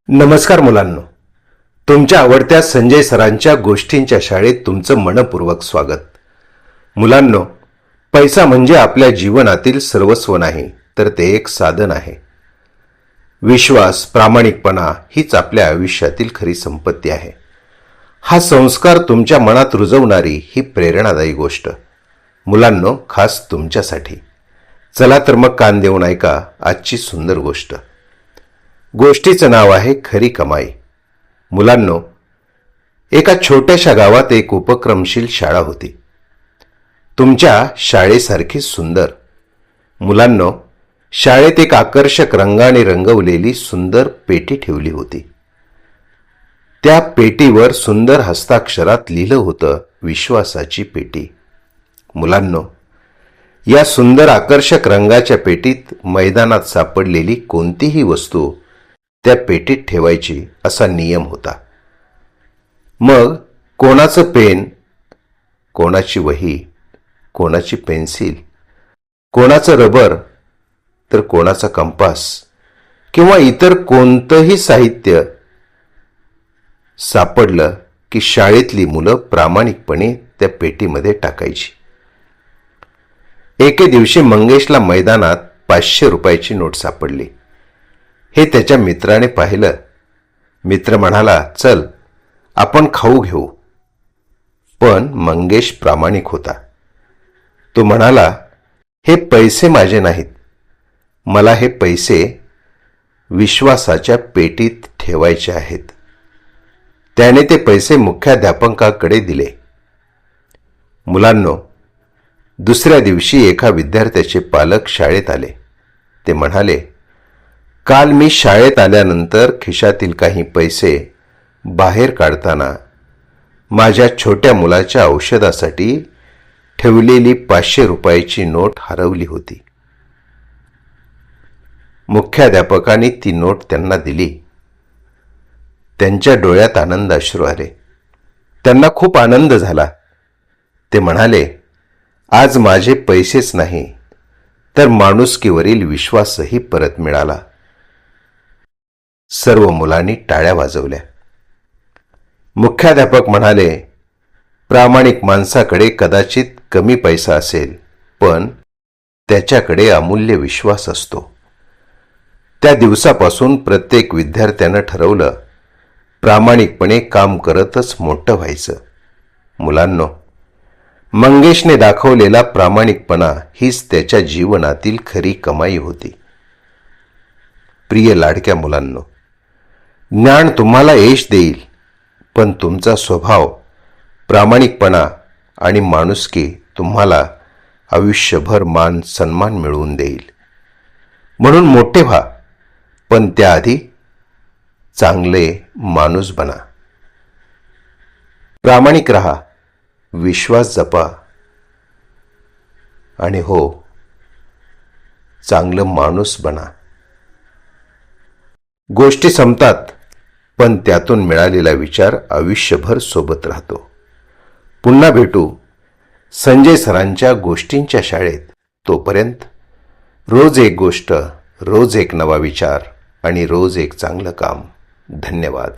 नमस्कार मुलांनो, तुमच्या आवडत्या संजय सरांच्या गोष्टींच्या शाळेत तुमचं मनपूर्वक स्वागत. मुलांनो, पैसा म्हणजे आपल्या जीवनातील सर्वस्व नाही, तर ते एक साधन आहे. विश्वास, प्रामाणिकपणा हीच आपल्या आयुष्यातील खरी संपत्ती आहे. हा संस्कार तुमच्या मनात रुजवणारी ही प्रेरणादायी गोष्ट मुलांनो खास तुमच्यासाठी. चला तर मग कान देऊन ऐका आजची सुंदर गोष्ट. गोष्टीचं नाव आहे खरी कमाई. मुलांनो, एका छोट्याशा गावात एक उपक्रमशील शाळा होती. तुमच्या शाळेसारखी सुंदर. मुलांनो, शाळेत एक आकर्षक रंगाने रंगवलेली सुंदर पेटी ठेवली होती. त्या पेटीवर सुंदर हस्ताक्षरात लिहिलं होतं, विश्वासाची पेटी. मुलांनो, या सुंदर आकर्षक रंगाच्या पेटीत मैदानात सापडलेली कोणतीही वस्तू त्या पेटीत ठेवायची असा नियम होता. मग कोणाचं पेन, कोणाची वही, कोणाची पेन्सिल, कोणाचं रबर, तर कोणाचा कंपास किंवा इतर कोणतंही साहित्य सापडलं की शाळेतली मुलं प्रामाणिकपणे त्या पेटीमध्ये टाकायची. एके दिवशी मंगेशला मैदानात 500 रुपयाची नोट सापडली. हे त्याच्या मित्राने पाहिलं. मित्र म्हणाला, चल आपण खाऊ घेऊ. पण मंगेश प्रामाणिक होता. तो म्हणाला, हे पैसे माझे नाहीत, मला हे पैसे विश्वासाच्या पेटीत ठेवायचे आहेत. त्याने ते पैसे मुख्याध्यापकाकडे दिले. मुलांनो, दुसऱ्या दिवशी एका विद्यार्थ्याचे पालक शाळेत आले. ते म्हणाले, काल मी शाळेत आल्यानंतर खिशातील काही पैसे बाहेर काढताना माझ्या छोट्या मुलाच्या औषधासाठी ठेवलेली 500 रुपयाची नोट हरवली होती. मुख्याध्यापकाने ती नोट त्यांना दिली. त्यांच्या डोळ्यात आनंद अश्रू आले. त्यांना खूप आनंद झाला. ते म्हणाले, आज माझे पैसेच नाही तर माणुसकीवरील विश्वासही परत मिळाला. सर्व मुलांनी टाळ्या वाजवल्या. मुख्याध्यापक म्हणाले, प्रामाणिक माणसाकडे कदाचित कमी पैसा असेल, पण त्याच्याकडे अमूल्य विश्वास असतो. त्या दिवसापासून प्रत्येक विद्यार्थ्यानं ठरवलं, प्रामाणिकपणे काम करतच मोठं व्हायचं. मुलांनो, मंगेशने दाखवलेला प्रामाणिकपणा हीच त्याच्या जीवनातील खरी कमाई होती. प्रिय लाडक्या मुलांनो, ज्ञान तुम्हाला यश देईल, पण तुमचा स्वभाव, प्रामाणिकपणा आणि माणुसकी तुम्हाला आयुष्यभर मान सन्मान मिळवून देईल. म्हणून मोठे व्हा, पण त्याआधी चांगले माणूस बना. प्रामाणिक रहा, विश्वास जपा आणि हो, चांगलं माणूस बना. गोष्टी संपतात, पण त्यातून मिळालेला विचार आयुष्यभर सोबत राहतो. पुन्हा भेटू संजय सरांच्या गोष्टींच्या शाळेत. तोपर्यंत रोज एक गोष्ट, रोज एक नवा विचार आणि रोज एक चांगलं काम. धन्यवाद.